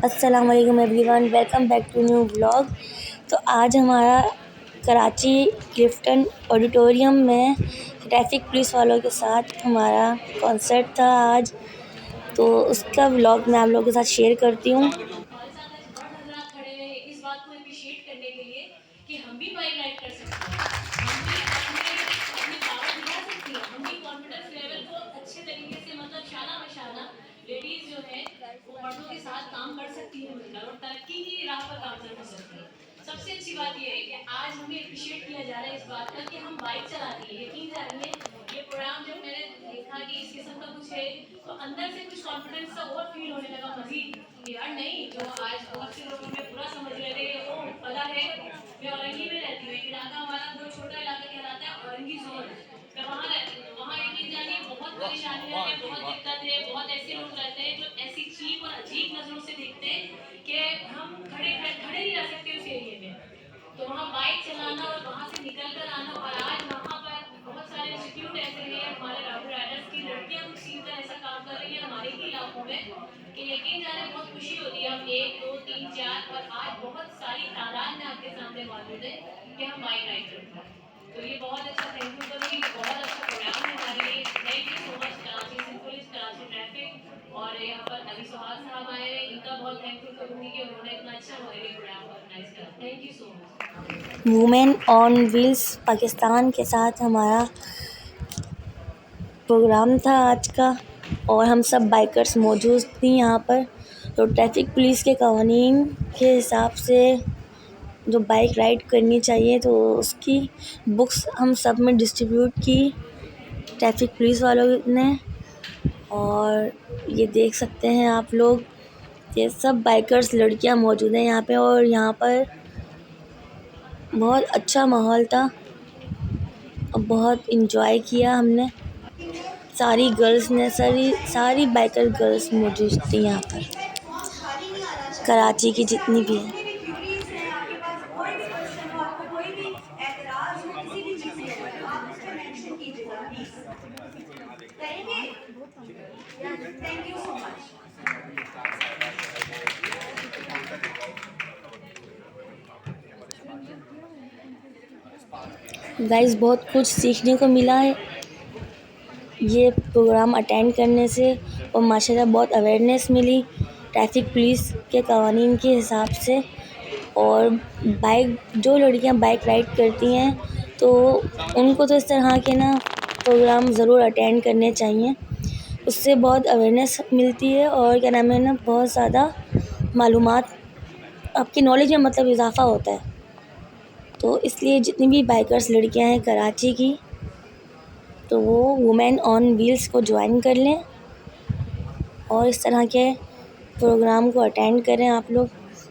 अस्सलाम वालेकुम everyone, welcome back to new vlog. तो आज हमारा कराची क्लिफ्टन ऑडिटोरियम में ट्रैफिक पुलिस वालों के साथ हमारा कॉन्सर्ट था आज। तो उसका व्लॉग मैं आप लोगों के साथ शेयर करती हूँ। हमारे साथ आज हर हजरात खड़े हुए हैं इस बात को अप्रिशिएट करने के लिए कि हम भी बाइक राइड कर सकते हैं, हम भी अपनी पावर दिखा सकती हैं, हम भी कॉन्फिडेंस लेवल को अच्छे तरीके से मतलब शाना बशाना लेडीज जो है वो मर्दों के साथ काम कर सकती है मिलकर और तरक्की की राह पर गामजन हो सकती है। सबसे अच्छी बात यह है कि आज हमें अप्रिशिएट किया जा रहा है इस बात का कि हम बाइक चला रही है। यकीन जानिए ये प्रोग्राम जब मैंने देखा कि इस किस्म का कुछ है तो अंदर से कुछ कॉन्फिडेंस सा और फील होने लगा मजीद यार। नहीं जो आज बहुत से लोगों में बुरा समझ रहे थे वो पता है मैं औरंगी में रहती हूँ, एक इलाका हमारा बहुत छोटा इलाका कहलाता है औरंगी जोन। मैं वहाँ रहती हूँ, वहाँ यकीन जानिए बहुत परेशानियाँ हैं, बहुत दिक्कत है, बहुत ऐसे लोग रहते हैं जो ऐसी चीप और अजीब नजरों से देखते हैं कि हम खड़े खड़े नहीं रह सकते उस एरिए में। तो वहाँ बाइक चलाना और वहाँ से निकल कर आना और आज वहाँ पर बहुत सारे इंस्टीट्यूट ऐसे हैं हमारे राहुल राइडर्स की लड़कियाँ कुछ सीखकर ऐसा काम कर रही है हमारे ही इलाकों में कि यकीन जाने बहुत खुशी होती है। हम 1 2 3 4 और आज बहुत सारी तादाद में आपके सामने मौजूद है कि हम बाइक राइड करते हैं। तो ये बहुत अच्छा थैंक यू करूँगी, बहुत अच्छा प्रोग्राम है हमारे लिए। Thank you so much Karachi city police, Karachi traffic और यहाँ पर अली सुहाग साहब आए हैं, इनका बहुत थैंकफुल करूँगी कि उन्होंने इतना अच्छा हमारे लिए प्रोग्राम ऑर्गेनाइज करा। Thank you so much. Women on wheels Pakistan के साथ हमारा प्रोग्राम था आज का और हम सब बाइकर्स मौजूद थी यहाँ पर। तो ट्रैफिक पुलिस के कवानीन के हिसाब से जो बाइक राइड करनी चाहिए तो उसकी बुक्स हम सब में डिस्ट्रीब्यूट की ट्रैफिक पुलिस वालों ने। और ये देख सकते हैं आप लोग, ये सब बाइकर्स लड़कियां मौजूद हैं यहाँ पे और यहाँ पर बहुत अच्छा माहौल था और बहुत इन्जॉय किया हमने। सारी गर्ल्स ने सारी सारी बाइकर गर्ल्स मौजूद थी यहाँ पर, कराची की जितनी भी हैं। Thank you so much. Guys बहुत कुछ सीखने को मिला है ये प्रोग्राम अटेंड करने से और माशाल्लाह बहुत अवेयरनेस मिली ट्रैफिक पुलिस के कवानीन के हिसाब से। और बाइक जो लड़कियां बाइक राइड करती हैं तो उनको तो इस तरह के ना प्रोग्राम ज़रूर अटेंड करने चाहिए। उससे बहुत अवेयरनेस मिलती है और क्या नाम है ना, बहुत ज़्यादा मालूमात आपकी नॉलेज में मतलब इजाफ़ा होता है। तो इसलिए जितनी भी बाइकर्स लड़कियां हैं कराची की तो वो वुमेन ऑन व्हील्स को ज्वाइन कर लें और इस तरह के प्रोग्राम को अटेंड करें आप लोग,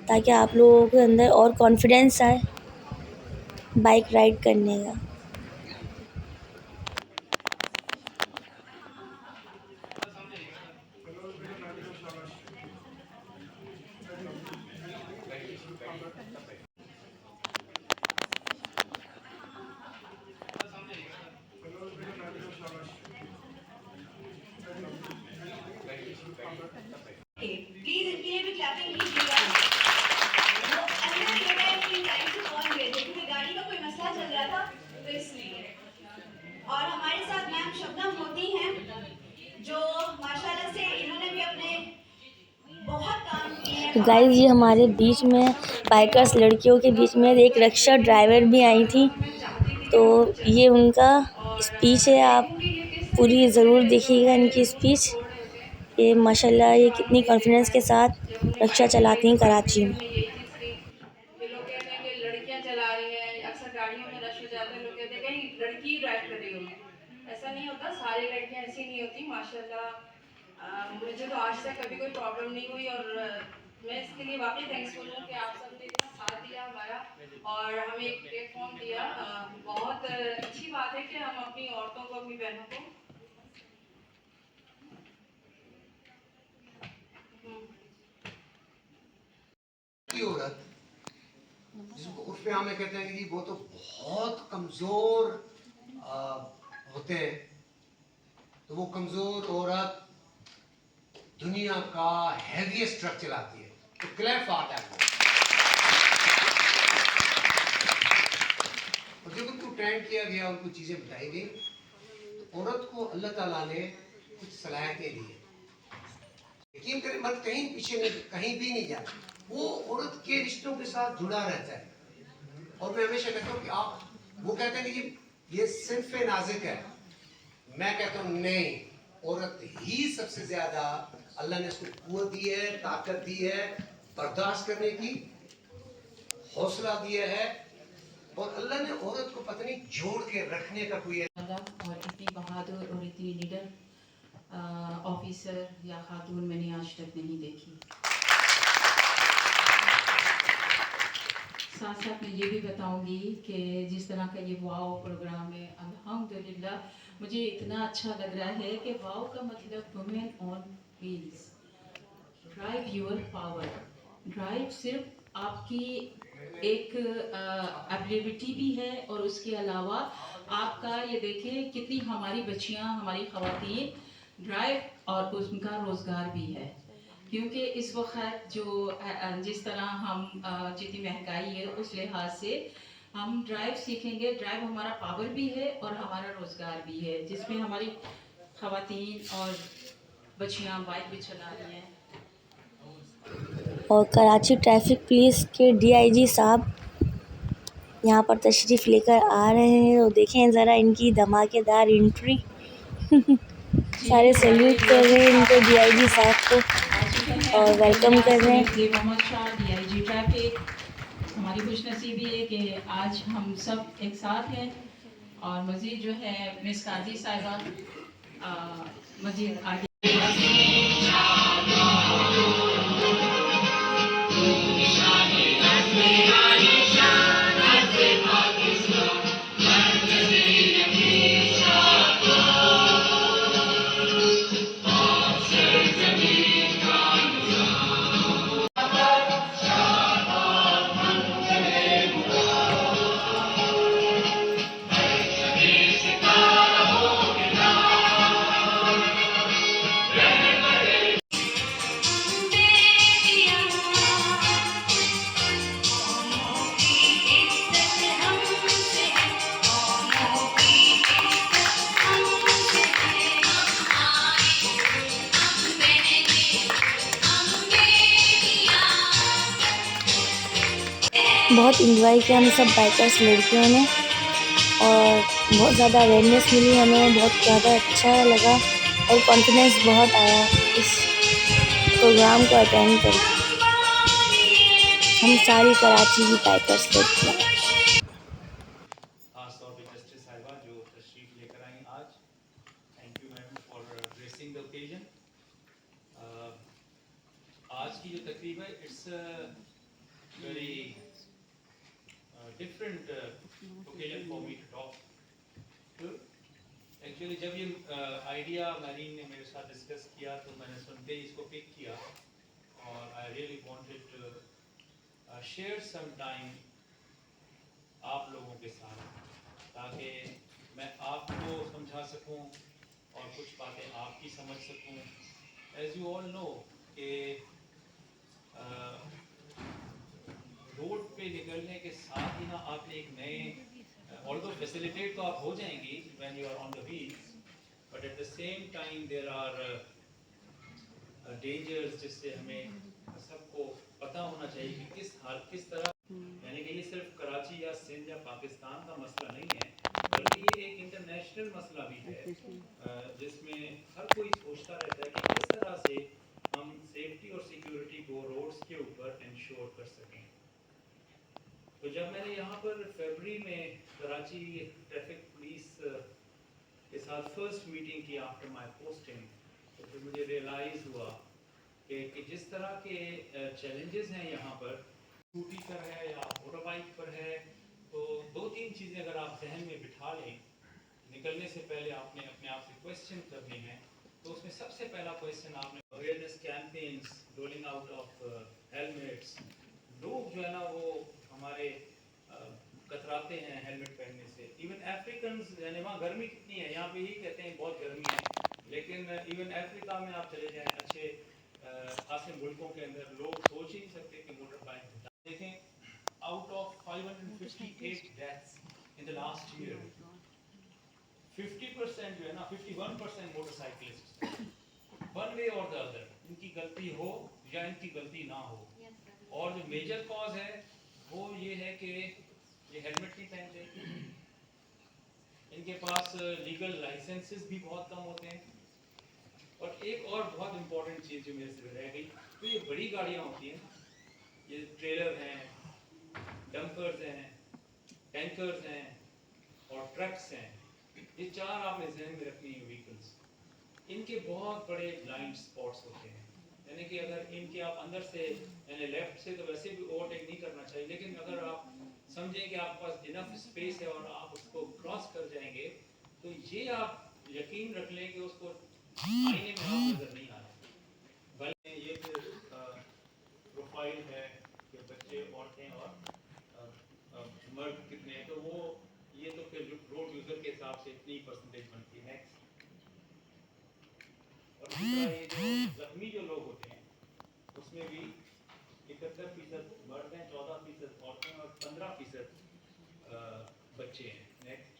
ताकि आप लोगों के अंदर और कॉन्फिडेंस आए बाइक राइड करने का। प्लीज इनके लिए भी क्लैपिंग कीजिएगा। वो अंदर ये टाइम की टाइम से पहुंच गए थे क्योंकि गाड़ी का कोई मसला चल रहा था तो इसलिए। और हमारे साथ मैम शबनम होती हैं जो माशाल्लाह से इन्होंने भी अपने बहुत काम किए हैं तो गाइस खवातीन ये हमारे बीच में बाइकर्स लड़कियों के बीच में एक रिक्शा ड्राइवर भी आई थी, तो ये उनका स्पीच है। आप पूरी ज़रूर देखिएगा इनकी स्पीच। ये माशाल्लाह ये कितनी कॉन्फिडेंस के साथ रिक्शा चलाती हैं कराची में। ये लोग कहते हैं कि लड़कियां चला रही हैं, अक्सर गाड़ियों में रश हो जाता है, लोग कहते हैं कहीं लड़की ड्राइव कर रही होगी। ऐसा नहीं होता, सारी लड़कियां ऐसी नहीं होती माशाल्लाह। मुझे तो आज तक कभी कोई प्रॉब्लम नहीं हुई और मैं इसके लिए वाकई थैंक्सफुल हूँ कि आप सबने इतना साथ दिया हमारा और हमें एक प्लेटफॉर्म दिया। बहुत अच्छी बात है कि हम अपनी औरतों को, अपनी बहनों को औरत जिसको उर्फ में कहते हैं कि वो तो बहुत कमजोर होते हैं, तो वो कमजोर औरत दुनिया का हैवीएस्ट ट्रक चलाती है। तो क्लैप फॉर दैट। और जब उनको ट्रेन किया गया, उनको चीज़ें बताई गई, तो औरत को अल्लाह ताला ने कुछ सलाहियतें दी है। यकीन करें, मर्द कहीं पीछे नहीं, कहीं भी नहीं जाता, वो औरत के रिश्तों के साथ जुड़ा रहता है। और मैं हमेशा कहता हूँ कि आप, वो कहते हैं कि ये सिर्फ नाजुक है, मैं कहता हूँ नहीं, औरत ही सबसे ज्यादा अल्लाह ने उसको कुव्वत दी है, ताकत दी है, बर्दाश्त करने की हौसला दिया है। और अल्लाह ने औरत को पता नहीं जोड़ के रखने का कोई और इतनी बहादुर और इतनी लीडर ऑफिसर या खातून मैंने आज तक नहीं देखी। साथ साथ मैं ये भी बताऊंगी कि जिस तरह का ये वाव प्रोग्राम है, अल्हम्दुलिल्लाह मुझे इतना अच्छा लग रहा है कि वाव का मतलब women on wheels, drive your power. Drive सिर्फ आपकी एक एबिलिटी भी है, और उसके अलावा आपका ये देखें कितनी हमारी बच्चियां, हमारी ख़वातीन ड्राइव और उनका रोज़गार भी है। क्योंकि इस वक्त जो जिस तरह हम जितनी महंगाई है, उस लिहाज से हम ड्राइव सीखेंगे। ड्राइव हमारा पावर भी है और हमारा रोज़गार भी है, जिसमें हमारी ख़वातीन और बच्चियां बाइक भी चला रही हैं। और कराची ट्रैफिक पुलिस के डीआईजी साहब यहाँ पर तशरीफ़ लेकर आ रहे हैं, और देखें ज़रा इनकी धमाकेदार एंट्री। सारे सैल्यूट कर रहे हैं इनको, डीआईजी साहब को, और वेलकम कर रहे हैं। मोहम्मद शाह, डीआईजी ट्रैफिक, हमारी खुशनसीबी है कि आज हम सब एक साथ हैं। और मज़ीद जो है मिस काजी साहिबा मज़ीद आगे। बहुत इंजॉय किया हम सब बाइकर्स लड़कियों ने, और बहुत ज़्यादा अवेयरनेस मिली हमें, बहुत ज़्यादा अच्छा लगा, और कॉन्फिडेंस बहुत आया इस प्रोग्राम को अटेंड करके। हम सारी कराची की बाइकर्स लड़कियाँ। खास तौर पे जस्टिस साहिबा जो तशरीफ लेकर आई आज, thank you ma'am for gracing the occasion. आज की जो तकरीब है, it's very different occasion for me to talk. Actually जब ये आइडिया मैरीन ने मेरे साथ डिस्कस किया, तो मैंने सुनते ही इसको पिक किया, और I really wanted to share some time आप लोगों के साथ, ताकि मैं आपको समझा सकूं और कुछ बातें आपकी समझ सकूं। एज यू ऑल नो कि रोड पे निकलने के साथ ही ना आपने एक नए, ऑल्दो फैसिलिटेट तो आप हो जाएंगी when you are on the wheels, but at the same time there are dangers, जिससे हमें सबको पता होना चाहिए कि किस तरह, यानी कि ये सिर्फ कराची या सिंध या पाकिस्तान का मसला नहीं है, बल्कि ये एक इंटरनेशनल मसला भी है, जिसमें हर कोई सोचता रहता है कि किस तरह से हम सेफ्टी और सिक्योरिटी को रोड्स के ऊपर इंश्योर कर सकें। तो जब मैंने यहाँ पर फरवरी में कराची ट्रैफिक पुलिस के साथ फर्स्ट मीटिंग की आफ्टर माय पोस्टिंग, तो फिर मुझे रियलाइज़ हुआ कि जिस तरह के चैलेंजेस हैं यहाँ पर, स्कूटी पर है या मोटर बाइक पर है, तो दो तीन चीज़ें अगर आप जहन में बिठा लें, निकलने से पहले आपने अपने आप से क्वेश्चन करने हैं। तो उसमें सबसे पहला क्वेश्चन आपने, awareness campaigns, rolling out of helmets. लोग जो है ना वो हमारे कतराते हैं हेलमेट पहनने से। इवन अफ्रीकन्स, यानी वहाँ गर्मी कितनी है, यहाँ पे ही कहते हैं बहुत गर्मी है, लेकिन इवन अफ्रीका में आप चले जाएं, अच्छे खासे मुल्कों के अंदर, लोग सोच ही नहीं सकते 58 deaths in the last year. 50% जो है ना 51% मोटरसाइकिलिस्ट वन वे और द अदर, इनकी गलती हो या इनकी गलती ना हो। और जो मेजर कॉज है वो ये है कि ये हेलमेट नहीं पहनते, इनके पास लीगल लाइसेंसेस भी बहुत कम होते हैं। और एक और बहुत इंपॉर्टेंट चीज़ जो मेरे से रह गई, तो ये बड़ी गाड़ियाँ होती हैं, ये ट्रेलर हैं, डंपर्स हैं, टैंकर्स हैं और ट्रक्स हैं, ये चार आपने ध्यान में रखनी है व्हीकल्स। इनके बहुत बड़े ब्लाइंड स्पॉट्स होते हैं, यानी कि अगर इनके आप अंदर से यानी लेफ्ट से तो वैसे भी ओवरटेक नहीं करना चाहिए, लेकिन अगर आप समझें कि आपके पास इनफ स्पेस है और आप उसको क्रॉस कर जाएंगे, तो ये आप यकीन रख लें कि उसको आईने में आप नजर नहीं आ रहे। बल्कि ये प्रोफाइल है कि बच्चे, औरतें और मर्द कितने हैं, तो वो ये तो फिर रोड यूजर के हिसाब से इतनी परसेंटेज बनती है। नेक्स्ट। और दूसरा ये जो जख्मी जो लोग होते हैं उसमें भी 71% मर्द हैं, 14% औरतें और 15% बच्चे हैं। नेक्स्ट।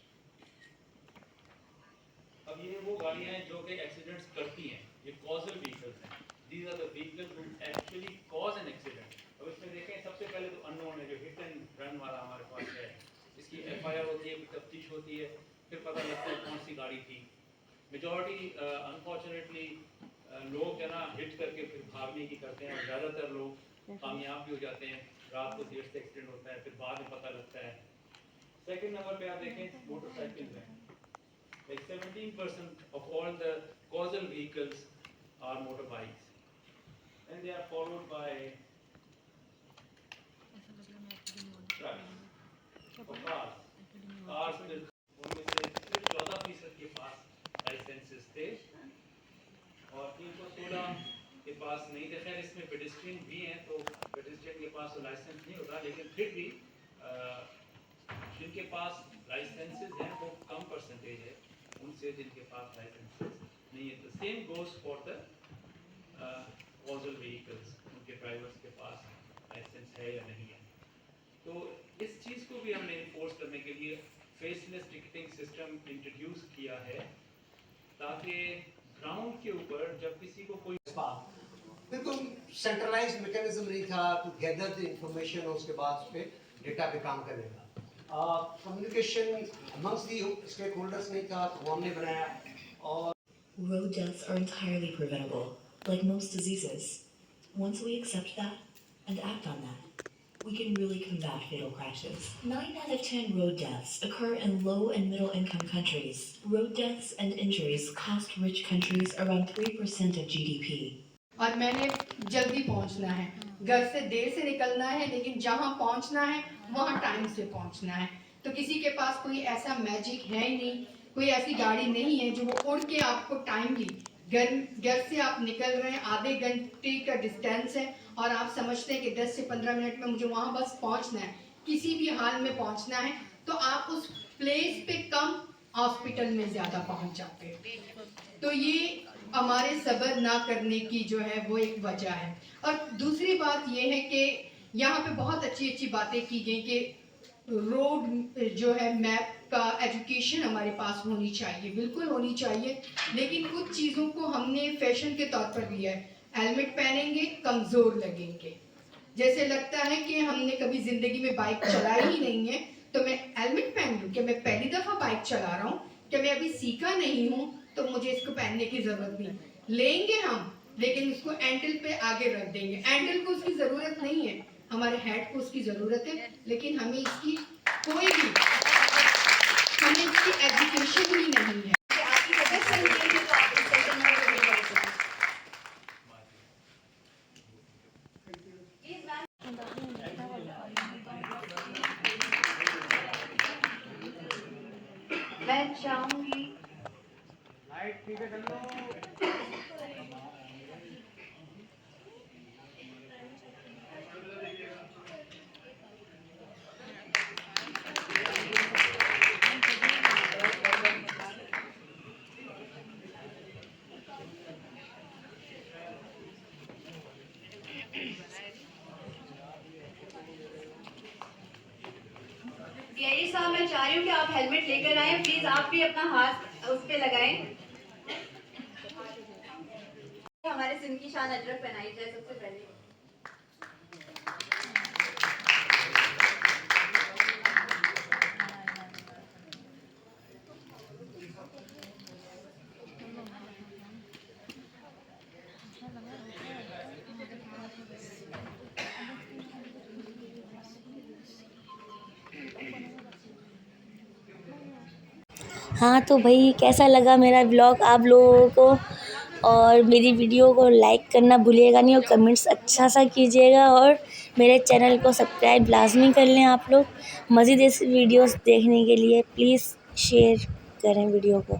अब ये वो गाड़ियां हैं जो कि एक्सीडेंट्स करती हैं, ये कॉजल व्हीकल्स हैं। These are the vehicles which actually cause an accident. अब इसमें देखें, सबसे पहले तो अननोन है, जो हिट एंड रन वाला हमारे पास है, इसकी एफआईआर होती है, तफ्तीश होती है, फिर पता लगता है कौन सी गाड़ी थी। मेजॉरिटी अनफॉर्चुनेटली लोग है ना हिट करके फिर भागने की करते हैं, और ज़्यादातर लोग कामयाब भी हो जाते हैं। रात को देर से एक्सीडेंट होता है, फिर बाद में पता लगता है। सेकंड नंबर पे आप देखें मोटरसाइकिल में, like 17% of all the causal vehicles are motorbikes, and they are followed by trucks or cars. Cars में उनमें से सिर्फ 14% के पास लाइसेंसेस थे और 316 के पास नहीं थे। खैर इसमें पेडेस्ट्रियन भी हैं, तो पेडेस्ट्रियन के पास तो लाइसेंस नहीं होता, लेकिन फिर भी जिनके पास लाइसेंसेस हैं वो कम परसेंटेज है उनसे जिनके पास लाइसेंसेस नहीं है। तो same goes for the causal vehicles, उनके ड्राइवर्स के पास लाइसेंस है या नहीं है। तो इस चीज़ को भी हमने इन्फोर्स करने के लिए फेसलेस टिकटिंग सिस्टम इंट्रोड्यूस किया है, ताकि ग्राउंड के ऊपर जब किसी को कोई बिल्कुल सेंट्रलाइज्ड मैकेनिज्म नहीं था टू गैदर द इंफॉर्मेशन और उसके बाद उस पर डेटा पे काम करने का। Communication amongst the stakeholders नहीं था, तो वो हमने बनाया। और Road deaths are entirely preventable, like most diseases. Once we accept that and act on that, we can really combat fatal crashes. 9 out of 10 road deaths occur in low and middle income countries. Road deaths and injuries cost rich countries around 3% of GDP. और मैंने जल्दी पहुंचना है, घर से देर से निकलना है, लेकिन जहां पहुंचना है वहां टाइम से पहुंचना है। तो किसी के पास कोई ऐसा मैजिक है ही नहीं, कोई ऐसी गाड़ी नहीं है जो वो उड़ के आपको टाइमली घर से आप निकल रहे हैं, आधे घंटे का डिस्टेंस है और आप समझते हैं कि 10 से 15 मिनट में मुझे वहां बस पहुंचना है, किसी भी हाल में पहुंचना है, तो आप उस प्लेस पे कम, हॉस्पिटल में ज़्यादा पहुंच जाते हैं। तो ये हमारे सब्र ना करने की जो है वो एक वजह है। और दूसरी बात ये है कि यहाँ पे बहुत अच्छी अच्छी बातें की गई कि रोड जो है मैप का एजुकेशन हमारे पास होनी चाहिए, बिल्कुल होनी चाहिए, लेकिन कुछ चीज़ों को हमने फैशन के तौर पर लिया है। हेलमेट पहनेंगे कमज़ोर लगेंगे, जैसे लगता है कि हमने कभी ज़िंदगी में बाइक चलाई ही नहीं है तो मैं हेलमेट पहन लूँ, क्या मैं पहली दफ़ा बाइक चला रहा हूँ, क्या मैं अभी सीखा नहीं हूँ तो मुझे इसको पहनने की ज़रूरत नहीं। लेंगे हम, लेकिन उसको एंडल पे आगे रख देंगे। एंडल को उसकी ज़रूरत नहीं है, हमारे हेड को उसकी ज़रूरत है, लेकिन हमें इसकी कोई भी हमें इसकी एजुकेशन ही नहीं है। मैं चाहूंगी लाइट ठीक है, कर लो। डीआईजी साहब, मैं चाह रही हूँ कि आप हेलमेट लेकर आएं। प्लीज आप भी अपना हाथ उस पे लगाएं। हमारे सिंध की शान अजरक पहनाई जाए सबसे पहले। हाँ तो भाई कैसा लगा मेरा व्लॉग आप लोगों को, और मेरी वीडियो को लाइक करना भूलिएगा नहीं, और कमेंट्स अच्छा सा कीजिएगा, और मेरे चैनल को सब्सक्राइब लाजमी कर लें आप लोग। मज़ीद ऐसी वीडियोस देखने के लिए प्लीज़ शेयर करें वीडियो को।